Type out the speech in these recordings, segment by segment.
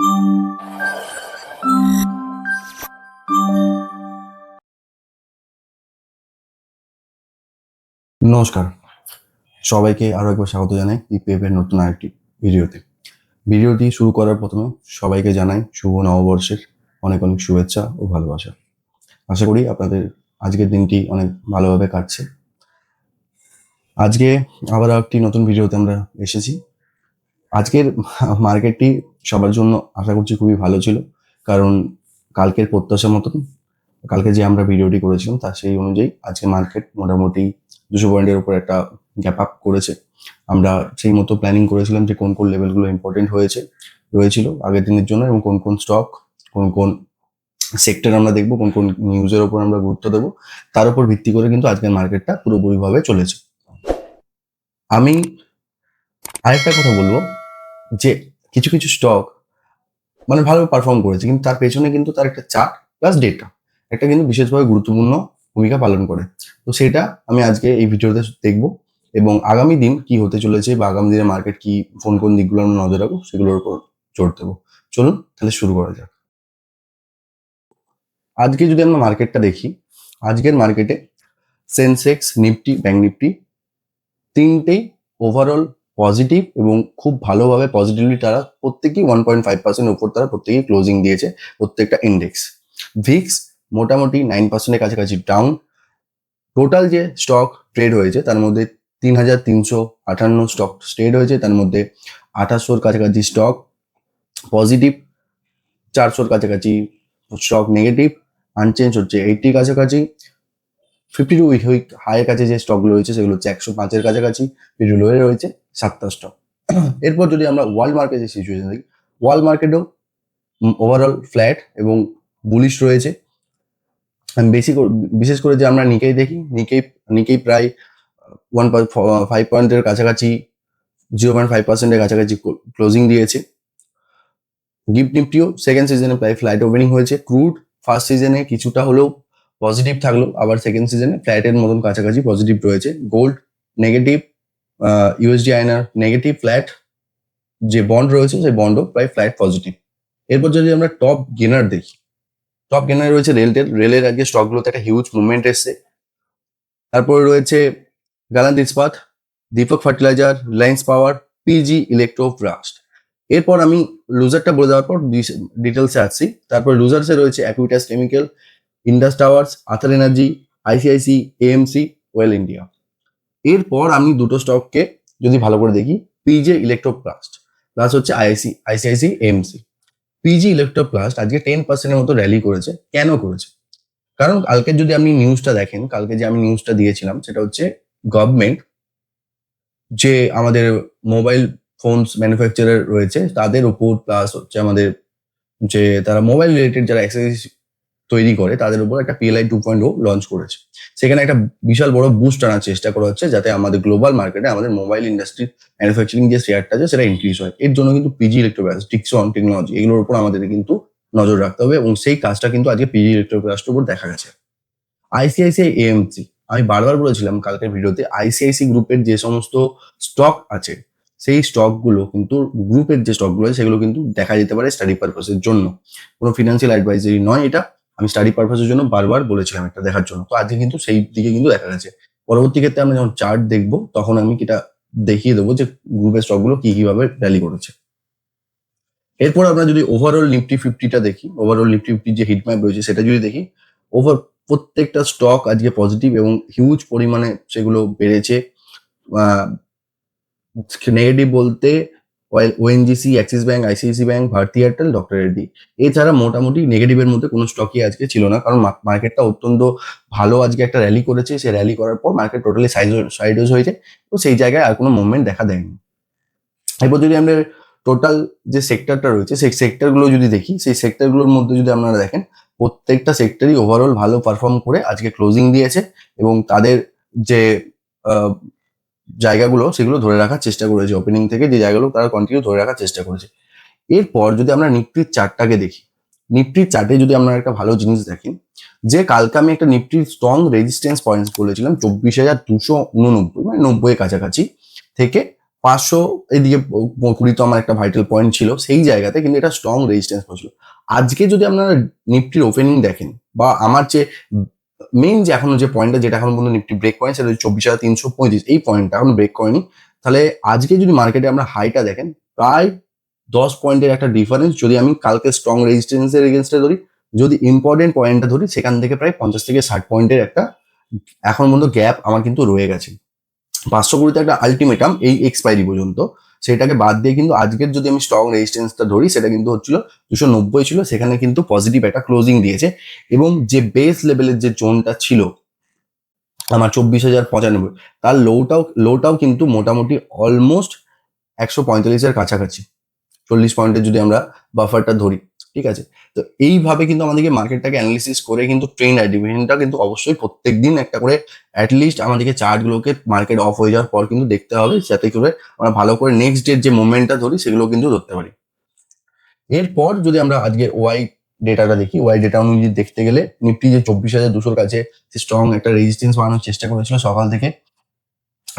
নমস্কার, সবাইকে আরো একবার স্বাগত জানাই ইপিএফ এর নতুন আরেকটি ভিডিওটি শুরু করার প্রথমে সবাইকে জানাই শুভ নববর্ষের অনেক অনেক শুভেচ্ছা ও ভালোবাসা। আশা করি আপনাদের আজকের দিনটি অনেক ভালোভাবে কাটছে। আজকে আবার একটি নতুন ভিডিওতে আমরা এসেছি। আজকের মার্কেটটি সবার জন্য আশা করছি খুবই ভালো ছিল, কারণ কালকের প্রত্যাশা মতন কালকে যে আমরা ভিডিওটি করেছিলাম তার সেই অনুযায়ী আজকে মার্কেট মোটামুটি 200 পয়েন্টের উপর একটা গ্যাপ আপ করেছে। আমরা সেই মতো প্ল্যানিং করেছিলাম যে কোন কোন লেভেলগুলো ইম্পর্টেন্ট রয়েছিল আগের দিনের জন্য, এবং কোন কোন স্টক, কোন কোন সেক্টর আমরা দেখবো, কোন কোন নিউজের ওপর আমরা গুরুত্ব দেবো, তার উপর ভিত্তি করে কিন্তু আজকের মার্কেটটা পুরোপুরিভাবে চলেছে। আমি আরেকটা কথা বলবো যে কিছু কিছু স্টক মানে ভালো পারফর্ম করেছে, কিন্তু তার পেছনে কিন্তু তার একটা চার্ট প্লাস ডেটা একটা কিন্তু বিশেষভাবে গুরুত্বপূর্ণ ভূমিকা পালন করে। তো সেটা আমি আজকে এই ভিডিওতে দেখবো, এবং আগামী দিন কি হতে চলেছে বা আগামী দিনে মার্কেট কি কোন কোন দিকগুলো আমরা নজর রাখবো সেগুলোর উপর জোর দেবো। চলুন তাহলে শুরু করা যাক। আজকে যদি আমরা মার্কেটটা দেখি, আজকের মার্কেটে সেন্সেক্স, নিফটি, ব্যাংক নিফটি তিনটেই ওভারঅল পজিটিভ, এবং খুব ভালোভাবে পজিটিভলি তারা প্রত্যেকেই 1.5% উপর তারা প্রত্যেকেই ক্লোজিং দিয়েছে প্রত্যেকটা ইন্ডেক্স। ভিক্স মোটামুটি 9%-এর কাছাকাছি ডাউন। টোটাল যে স্টক ট্রেড হয়েছে তার মধ্যে 3,358 স্টক ট্রেড হয়েছে, তার মধ্যে 2800-র কাছাকাছি স্টক পজিটিভ, 400-র কাছাকাছি স্টক নেগেটিভ, আনচেঞ্জ হচ্ছে 80-র কাছাকাছি। 52 উইক হাইয়ের কাছে যে স্টকগুলো রয়েছে সেগুলো হচ্ছে 105-এর কাছাকাছি, 52 লোয়ে রয়েছে 7টা স্টক। এরপর যদি আমরা ওয়ার্ল্ড মার্কেটের সিচুয়েশন দেখি, ওয়ার্ল্ড মার্কেটেও ওভারঅল ফ্ল্যাট এবং বুলিশ রয়েছে। বিশেষ করে যে আমরা নিকেই দেখি, নিকেই প্রায় 1.5 পয়েন্টের কাছাকাছি, 0.5%-এর কাছাকাছি ক্লোজিং দিয়েছে। গিফট নিফটিও সেকেন্ড সিজনে প্রায় ফ্ল্যাট ওপেনিং হয়েছে। ক্রুড ফার্স্ট সিজনে কিছুটা হলেও পজিটিভ থাকলো, আবার সেকেন্ড সিজনে ফ্ল্যাটের মতন কাছাকাছি পজিটিভ রয়েছে। Gold negative, USD INR negative, flat যে বন্ড রয়েছে সেই বন্ডও প্রায় ফ্ল্যাট পজিটিভ। এরপর যদি আমরা টপ গেনার দেখি, টপ গেনার রয়েছে রেলের আজকে স্টকগুলোতে একটা হিউজ মুভমেন্ট এসছে। তারপরে রয়েছে গালান্ত ইস্পাত, দীপক ফার্টিলাইজার, রিলায়েন্স পাওয়ার, পিজি ইলেকট্রোপ্লাস্ট। এরপর আমি লুজারটা বলে দেওয়ার পর ডিটেলসে আসছি। তারপর লুজার্সে রয়েছে Acutaas chemical, Indus towers, Ather energy, ICICI, AMC, oil India. এরপর আমি দুটো স্টককে যদি ভালো করে দেখি, পিজে ইলেকট্রোপ্লাস্ট প্লাস হচ্ছে আইসিআইসি এএমসি। পিজি ইলেকট্রোপ্লাস্ট আজকে 10%-এর মতো র্যালি করেছে। কেন করেছে? কারণ কালকে যদি আপনি নিউজটা দেখেন, কালকে যে আমি নিউজটা দিয়েছিলাম সেটা হচ্ছে গভর্নমেন্ট যে আমাদের মোবাইল ফোনস ম্যানুফ্যাকচারার রয়েছে তাদের উপর, প্লাস হচ্ছে আমাদের যে তারা মোবাইল রিলেটেড যারা অ্যাক্সেসরিজ তৈরি করে তাদের উপর একটা পিএলআই 2.0 লঞ্চ করেছে। সেখানে একটা বিশাল বড় বুস্ট আনার চেষ্টা করা হচ্ছে যাতে আমাদের গ্লোবাল মার্কেটে আমাদের মোবাইল ইন্ডাস্ট্রি ম্যানুফ্যাকচারিং যে শেয়ারটা আছে সেটা ইনক্রিজ হয়। এর জন্য কিন্তু পিজি ইলেকট্রোপ্লাস্ট, ডিক্সন টেকনোলজি এগুলোর উপর আমাদের কিন্তু নজর রাখতে হবে, এবং সেই কাজটা কিন্তু আজকে পিজি ইলেকট্রোপ্লাস্টের উপর দেখা গেছে। আইসিআইসিআই এএমসি, আমি বারবার বলেছিলাম কালকের ভিডিওতে, আইসিআইসি গ্রুপের যে সমস্ত স্টক আছে সেই স্টকগুলো কিন্তু, গ্রুপের যে স্টকগুলো আছে সেগুলো কিন্তু দেখা যেতে পারে স্টাডি পারপাসের জন্য, কোনো ফিনান্সিয়াল অ্যাডভাইজারি নয় এটা। আমি স্টাডি পারপাসের জন্য বারবার বলেছিলাম এটা দেখার জন্য। তো আজকে কিন্তু সেই দিকে কিন্তু দেখা গেছে। পরবর্তী ক্ষেত্রে আমরা যখন চার্ট দেখবো তখন আমি এটা দেখিয়ে দেবো যে গ্রুপের স্টকগুলো কি কিভাবে র্যালি করেছে। এরপর আমরা যদি ওভারঅল নিফটি 50টা দেখি, ওভারঅল নিফটি 50 যে হিট ম্যাপ রয়েছে সেটা যদি দেখি, প্রত্যেকটা স্টক আজকে পজিটিভ এবং হিউজ পরিমাণে সেগুলো বেড়েছে। নেগেটিভ বলতে ONGC, Axis bank, ICICI bank, Bharti Airtel, doctor Reddy. এছাড়া মোটামুটি নেগেটিভের মধ্যে কোনো স্টকই আজকে ছিল না, কারণ মার্কেটটা অত্যন্ত ভালো আজকে একটা র্যালি করেছে। সেই র্যালি করার পর মার্কেট টোটালি সাইডওয়েজ হয়েছে, তো সেই জায়গায় আর কোনো মুভমেন্ট দেখা দেয়নি। এরপর যদি আমরা টোটাল যে সেক্টরটা রয়েছে সেই সেক্টরগুলো যদি দেখি, সেই সেক্টরগুলোর মধ্যে যদি আপনারা দেখেন প্রত্যেকটা সেক্টরই ওভারঅল ভালো পারফর্ম করে আজকে ক্লোজিং দিয়েছে, এবং তাদের যে জায়গাগুলো সেগুলো ধরে রাখার চেষ্টা করেছে। ওপেনিং থেকে যে জায়গাগুলো তারা কন্টিনিউ ধরে রাখার চেষ্টা করেছে। এরপর যদি আমরা নিফটির চার্টটাকে দেখি, নিফটির চার্টে যদি আপনারা একটা ভালো জিনিস দেখেন, যে কালকে আমি একটা নিফটির স্ট্রং রেজিস্ট্যান্স পয়েন্টস বলেছিলাম 24,289, মানে 90-এর কাছাকাছি থেকে 500 এদিকে 20 তো আমার একটা ভাইটাল পয়েন্ট ছিল, সেই জায়গাতে কিন্তু এটা স্ট্রং রেজিস্ট্যান্স করেছিল। আজকে যদি আপনারা নিফটির ওপেনিং দেখেন বা আমার যে মেইন যে এখনো যে পয়েন্টটা যেটা এখন পর্যন্ত নিফটি ব্রেক করেনি সেটা হচ্ছে 24,335, এই পয়েন্টটা এখন ব্রেক করেনি। তাহলে আজকে যদি মার্কেটে আমরা হাইটা দেখেন প্রায় 10 পয়েন্টের একটা ডিফারেন্স, যদি আমি কালকে স্ট্রং রেজিস্ট্যান্সের এগেনস্টে ধরি, যদি ইম্পর্টেন্ট পয়েন্টটা ধরি সেখান থেকে প্রায় 50 থেকে 60 পয়েন্টের একটা এখন পর্যন্ত গ্যাপ আমার কিন্তু রয়ে গেছে। 520 একটা আলটিমেটাম এই এক্সপায়ারি পর্যন্ত, সেটাকে বাদ দিয়ে কিন্তু আজকের যদি আমি স্ট্রং রেজিস্ট্যান্সটা ধরি সেটা কিন্তু হচ্ছিল 290 ছিল, সেখানে কিন্তু পজিটিভ একটা ক্লোজিং দিয়েছে। এবং যে বেস লেভেলের যে জোনটা ছিল আমার 24,095, তার লোটাও কিন্তু মোটামুটি অলমোস্ট 145-এর কাছাকাছি, 40 পয়েন্টের যদি আমরা বাফারটা ধরি, ঠিক আছে। তো এইভাবে কিন্তু আমাদেরকে মার্কেটটাকে অ্যানালিসিস করে কিন্তু ট্রেন্ড আইডেন্টিফিকেশনটা কিন্তু অবশ্যই প্রত্যেকদিন একটা করে অ্যাটলিস্ট আমাদেরকে চার্টগুলোকে মার্কেট অফ হয়ে যাওয়ার পর কিন্তু দেখতে হবে, যাতে করে আমরা ভালো করে নেক্সট ডের যে মুভমেন্টটা ধরি সেগুলো কিন্তু ধরতে পারি। এরপর যদি আমরা আজকে ওয়াই ডেটাটা দেখি, ওয়াই ডেটা অনুযায়ী দেখতে গেলে নিফটি যে 24,200-র কাছে স্ট্রং একটা রেজিস্ট্যান্স বানানোর চেষ্টা করেছিল সকাল থেকে,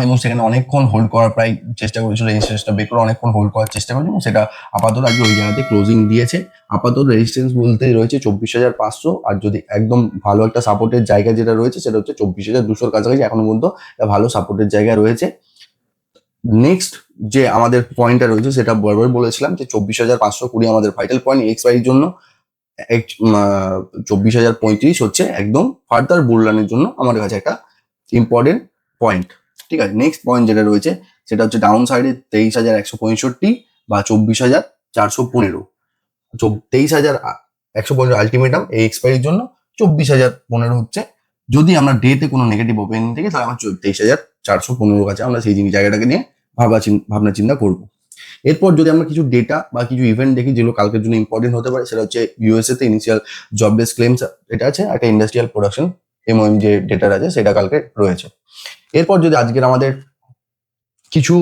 এবং সেখানে অনেকক্ষণ হোল্ড করার প্রায় চেষ্টা করেছিল, রেজিস্ট্যান্সটা বের করে অনেকক্ষণ হোল্ড করার চেষ্টা করেছিল এবং সেটা আপাতত আজকে ওই জায়গাতে ক্লোজিং দিয়েছে। আপাতত রেজিস্ট্যান্স বলতে রয়েছে 24,500, আর যদি একদম ভালো একটা সাপোর্টের জায়গা যেটা রয়েছে সেটা হচ্ছে 24,200-র কাছাকাছি এখনো পর্যন্ত একটা ভালো সাপোর্টের জায়গা রয়েছে। নেক্সট যে আমাদের পয়েন্টটা রয়েছে সেটা বরাবর বলেছিলাম যে 24,520 আমাদের ভাইটাল পয়েন্ট এক্সপাইরির জন্য, 24,035 হচ্ছে একদম ফার্দার বুলরানের জন্য আমার কাছে একটা ইম্পর্টেন্ট পয়েন্ট, ঠিক আছে। নেক্সট পয়েন্ট যেটা রয়েছে সেটা হচ্ছে ডাউন সাইডে 23,165 বা 24,415, 23,115 আলটিমেটাম এই এক্সপায়ারির জন্য, 24,015 হচ্ছে যদি আমরা ডেতে কোনো নেগেটিভ ওপেনিং থেকে, তাহলে আমার 23,415 কাছে আমরা সেই জায়গাটাকে নিয়ে ভাবনা চিন্তা করবো। এরপর যদি আমরা কিছু ডেটা বা কিছু ইভেন্ট দেখি যেগুলো কালকের জন্য ইম্পর্টেন্ট হতে পারে, সেটা হচ্ছে ইউএসএ তে ইনিশিয়াল জব বেস ক্লেমস এটা আছে, একটা ইন্ডাস্ট্রিয়াল প্রোডাকশন এমওএম যে ডেটা আছে সেটা কালকে রয়েছে। এরপর যদি আজকের আমাদের কিছু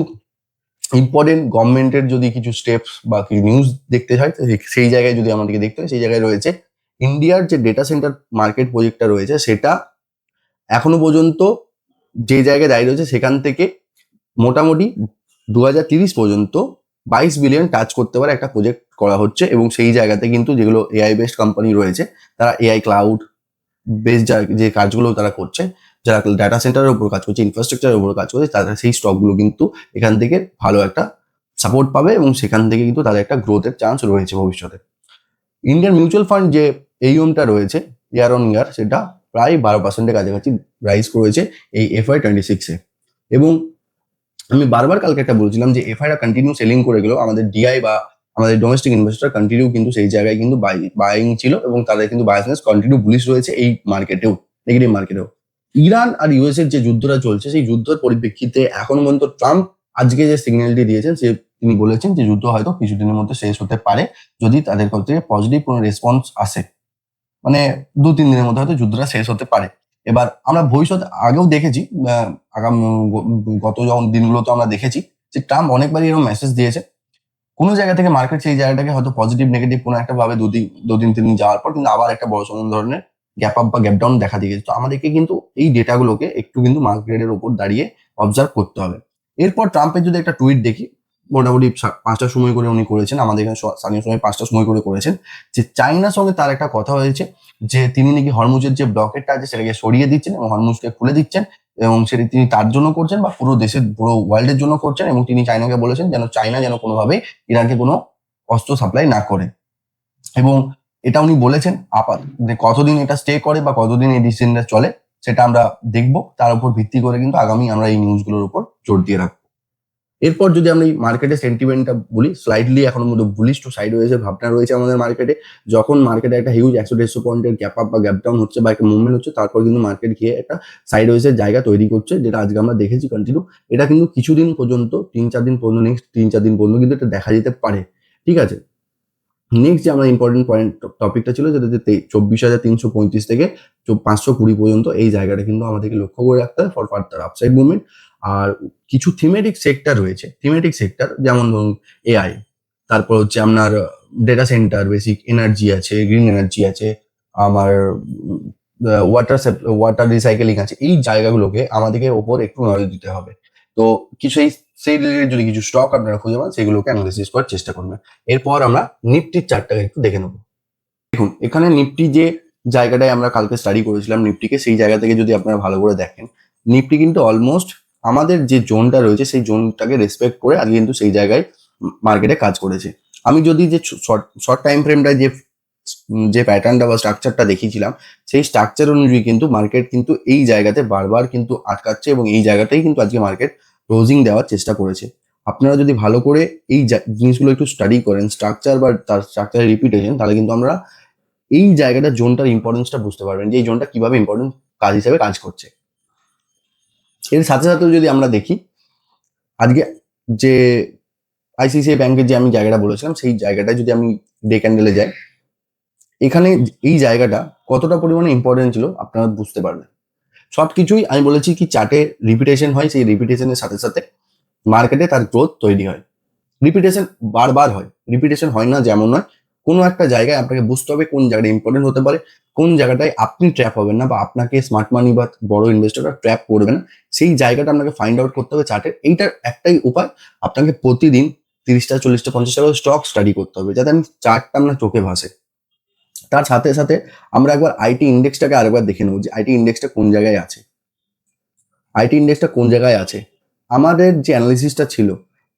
ইম্পর্টেন্ট গভর্নমেন্টের যদি কিছু স্টেপস বা কিছু নিউজ দেখতে হয়, সেই জায়গায় যদি আমাদেরকে দেখতে হয়, সেই জায়গায় রয়েছে ইন্ডিয়ার যে ডেটা সেন্টার মার্কেট প্রজেক্টটা রয়েছে সেটা এখনো পর্যন্ত যে জায়গায় দাঁড়িয়ে রয়েছে সেখান থেকে মোটামুটি 2030 পর্যন্ত 22 বিলিয়ন টাচ করতে পারে একটা প্রজেক্ট করা হচ্ছে। এবং সেই জায়গাতে কিন্তু যেগুলো এআই বেসড কোম্পানি রয়েছে তারা এআই ক্লাউড বেসড যে কাজগুলো তারা করছে, যারা ডাটা সেন্টারের উপর কাজ করছে, ইনফ্রাস্ট্রাকচারের উপর কাজ করছে, তারা সেই স্টকগুলো কিন্তু এখান থেকে ভালো একটা সাপোর্ট পাবে এবং সেখান থেকে কিন্তু তাদের একটা গ্রোথের চান্স রয়েছে ভবিষ্যতে। ইন্ডিয়ান মিউচুয়াল ফান্ড যে এইএমটা রয়েছে ইয়ার অন ইয়ার, সেটা প্রায় 12%-এর কাছাকাছি রাইজ করেছে এই FY26-এ। এবং আমি বারবার কালকে একটা বলছিলাম যে এফআইরা কন্টিনিউ সেলিং করে গেলেও আমাদের ডিআই বা আমাদের ডোমেস্টিক ইনভেস্টর কন্টিনিউ কিন্তু সেই জায়গায় কিন্তু বাইং ছিল এবং তাদের কিন্তু বায়াসনেস কন্টিনিউ বুলিশ রয়েছে এই মার্কেটেও, নেগেটিভ মার্কেটেও। ইরান আর ইউএস এর যে যুদ্ধটা চলছে সেই যুদ্ধের পরিপ্রেক্ষিতে এখন পর্যন্ত ট্রাম্প আজকে যে সিগন্যালটি দিয়েছেন সে তিনি বলেছেন যে যুদ্ধ হয়তো কিছুদিনের মধ্যে শেষ হতে পারে যদি তাদের কাছ থেকে পজিটিভ কোনো রেসপন্স আসে, মানে 2-3 দিনের মধ্যে হয়তো যুদ্ধটা শেষ হতে পারে। এবার আমরা ভবিষ্যৎ আগেও দেখেছি, আগাম গত যখন দিনগুলোতে আমরা দেখেছি যে ট্রাম্প অনেকবারই এরকম মেসেজ দিয়েছে, কোনো জায়গা থেকে মার্কেট সেই জায়গাটাকে হয়তো পজিটিভ নেগেটিভ কোনো একটা ভাবে দুদিন 3 দিন যাওয়ার পর কিন্তু আবার একটা বড় সড় ধরনের গ্যাপ আপ বা গ্যাপ ডাউন দেখা দিয়েছে। তো আমাদেরকে কিন্তু এই ডেটাগুলোকে একটু কিন্তু মার্কেটের ওপর দাঁড়িয়ে অবজার্ভ করতে হবে। এরপর ট্রাম্পের যদি একটা টুইট দেখি, মোটামুটি 5টার সময় করে উনি করেছেন, আমাদের এখানে স্থানীয় সময় 5টার সময় করে করেছেন, যে চাইনার সঙ্গে তার একটা কথা হয়েছে যে তিনি নাকি হরমুজের যে ব্লকেটটা আছে সেটাকে সরিয়ে দিচ্ছেন এবং হরমুজকে খুলে দিচ্ছেন, এবং সেটি তিনি তার জন্য করছেন বা পুরো দেশের পুরো ওয়ার্ল্ডের জন্য করছেন। এবং তিনি চায়নাকে বলেছেন যেন চায়না যেন কোনোভাবেই ইরানকে কোনো অস্ত্র সাপ্লাই না করে। এবং এটা উনি বলেছেন যে কতদিন এটা স্টে করে বা কতদিন এই ডিসিশনটা চলে সেটা আমরা দেখব, তার উপর ভিত্তি করে কিন্তু আগামী আমরা এই নিউজগুলোর উপর জোর দিয়ে রাখবো। এরপর যদি আমরা এই মার্কেটের সেন্টিমেন্টটা বলি, স্লাইডলি এখনো মধ্যে বুলিশ টু সাইড রয়েছে ভাবনা রয়েছে আমাদের মার্কেটে। যখন মার্কেটে একটা হিউজ 100-150 পয়েন্টের গ্যাপ আপ বা গ্যাপ ডাউন হচ্ছে বা একটা মুভমেন্ট হচ্ছে, তারপর কিন্তু মার্কেট গিয়ে একটা সাইড ওয়েজের জায়গা তৈরি করছে, যেটা আজকে আমরা দেখেছি কন্টিনিউ। এটা কিন্তু কিছুদিন পর্যন্ত 3-4 দিন পর্যন্ত, নেক্সট 3-4 দিন পর্যন্ত কিন্তু এটা দেখা যেতে পারে, ঠিক আছে। নেক্সট যে আমরা ইম্পর্টেন্ট পয়েন্ট টপিকটা ছিল যেটা যে 24,335 থেকে 520 পর্যন্ত, এই জায়গাটা কিন্তু আমাদেরকে লক্ষ্য করে রাখতে হবে ফর ফার্দার আপসাইড মুভমেন্ট। আর কিছু থিমেটিক সেক্টর রয়েছে, থিমেটিক সেক্টর যেমন ধরুন এআই, তারপর হচ্ছে আপনার ডেটা সেন্টার, বেসিক এনার্জি আছে, গ্রিন এনার্জি আছে, আমার ওয়াটার রিসাইকেলিং আছে, এই জায়গাগুলোকে আমাদেরকে ওপর একটু নজর দিতে হবে। তো কিছু সেই রিলেটেড যদি কিছু স্টক আপনারা খুঁজে পান সেগুলোকে অ্যানালিসিস করার চেষ্টা করবেন। এরপর আমরা নিফটির চার্টটাকে একটু দেখে নেবো। দেখুন এখানে নিফটি যে জায়গাটায় আমরা কালকে স্টাডি করেছিলাম নিফটিকে, সেই জায়গা থেকে যদি আপনারা ভালো করে দেখেন, নিফটি কিন্তু অলমোস্ট আমাদের যে জোনটা রয়েছে সেই জোনটাকে রেসপেক্ট করে আজকে কিন্তু সেই জায়গায় মার্কেটে কাজ করেছে। আমি যদি যে শর্ট টাইম ফ্রেমটায় যে প্যাটার্নটা বা স্ট্রাকচারটা দেখিয়েছিলাম, সেই স্ট্রাকচার অনুযায়ী কিন্তু মার্কেট কিন্তু এই জায়গাতে বারবার কিন্তু আটকাচ্ছে এবং এই জায়গাটাই কিন্তু আজকে মার্কেট ক্লোজিং দেওয়ার চেষ্টা করেছে। আপনারা যদি ভালো করে এই জিনিসগুলো একটু স্টাডি করেন, স্ট্রাকচার বা তার স্ট্রাকচারের রিপিটেশন, তাহলে কিন্তু আমরা এই জায়গাটা জোনটার ইম্পর্টেন্সটা বুঝতে পারবেন যে এই জোনটা কিভাবে ইম্পর্টেন্ট কাজ হিসেবে কাজ করছে। এর সাথে সাথেও যদি আমরা দেখি আজকে যে আইসিআইসিআই ব্যাংকের যে আমি জায়গাটা বলেছিলাম, সেই জায়গাটায় যদি আমি ডে ক্যান্ডেলে যাই, এখানে এই জায়গাটা কতটা পরিমাণে ইম্পর্টেন্ট ছিল আপনারা বুঝতে পারবেন। সবকিছুই আমি বলেছি কি চার্টে রিপিটেশন হয়, সেই রিপিটেশনের সাথে সাথে মার্কেটে তার গ্রোথ তৈরি হয়। রিপিটেশন বারবার হয়, রিপিটেশন হয় না যেমন নয়, কোনো একটা জায়গায় আপনাকে বুঝতে হবে কোন জায়গাটা ইম্পর্টেন্ট হতে পারে, কোন জায়গাটায় আপনি ট্র্যাপ হবেন না বা আপনাকে স্মার্ট মানি বা বড় ইনভেস্টররা ট্র্যাপ করবে না, সেই জায়গাটা আপনাকে ফাইন্ড আউট করতে হবে চার্টের। এইটার একটাই উপায়, আপনাকে প্রতিদিন 30টা 40টা 50টা করে স্টক স্টাডি করতে হবে যাতে আমি চার্টটা আপনার চোখে ভাসে। তার সাথে সাথে আমরা একবার আইটি ইন্ডেক্সটাকে আরেকবার দেখে নেবো যে আইটি ইন্ডেক্সটা কোন জায়গায় আছে। আইটি ইন্ডেক্সটা কোন জায়গায় আছে, আমাদের যে অ্যানালিসিসটা ছিল,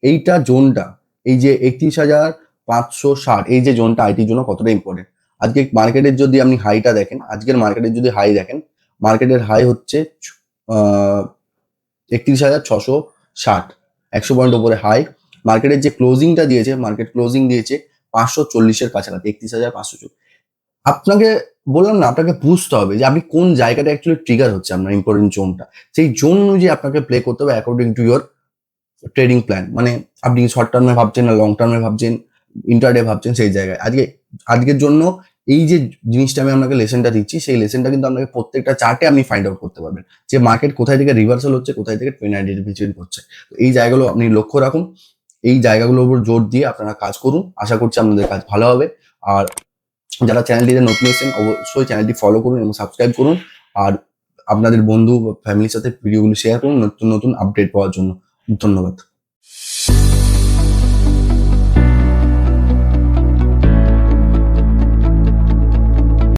এইটা জোনটা, এই যে 31,560, এই যে জোনটা আইটির জন্য কতটা ইম্পর্টেন্ট। আজকে মার্কেটের যদি আপনি হাইটা দেখেন, আজকের মার্কেটের যদি হাই দেখেন, মার্কেটের হাই হচ্ছে 31,660, 100 পয়েন্ট উপরে হাই। মার্কেটের যে ক্লোজিংটা দিয়েছে, মার্কেট ক্লোজিং দিয়েছে 540-এর কাছাকাছি, 31,540। আপনাকে বললাম না, আপনাকে বুঝতে হবে যে আপনি কোন জায়গাটা অ্যাকচুয়ালি ট্রিগার হচ্ছে আপনার ইম্পর্টেন্ট জোনটা, সেই জোন অনুযায়ী আপনাকে প্লে করতে হবে according to your trading plan. মানে আপনি শর্ট টার্মে ভাবছেন না লং টার্মে ভাবছেন, ইন্টারডে ভাবছেন, সেই জায়গায় আজকের জন্য এই যে জিনিসটা আমি আপনাকে লেসনটা দিচ্ছি, সেই লেসনটা কিন্তু আপনাকে প্রত্যেকটা চার্টে আপনি ফাইন্ড আউট করতে পারবেন যে মার্কেট কোথায় থেকে রিভার্সাল হচ্ছে, কোথায় থেকে ট্রেন্ড আইডেন্টিফিকেশন করছে। তো এই জায়গাগুলো আপনি লক্ষ্য রাখুন, এই জায়গাগুলোর উপর জোর দিয়ে আপনারা কাজ করুন, আশা করছি আপনাদের কাজ ভালো হবে। আর যারা চ্যানেলটিতে নতুন এসেছেন অবশ্যই চ্যানেলটি ফলো করুন এবং সাবস্ক্রাইব করুন। আর আপনাদের বন্ধু বা ফ্যামিলির সাথে ভিডিওগুলো শেয়ার করুন নতুন নতুন আপডেট পাওয়ার জন্য। ধন্যবাদ।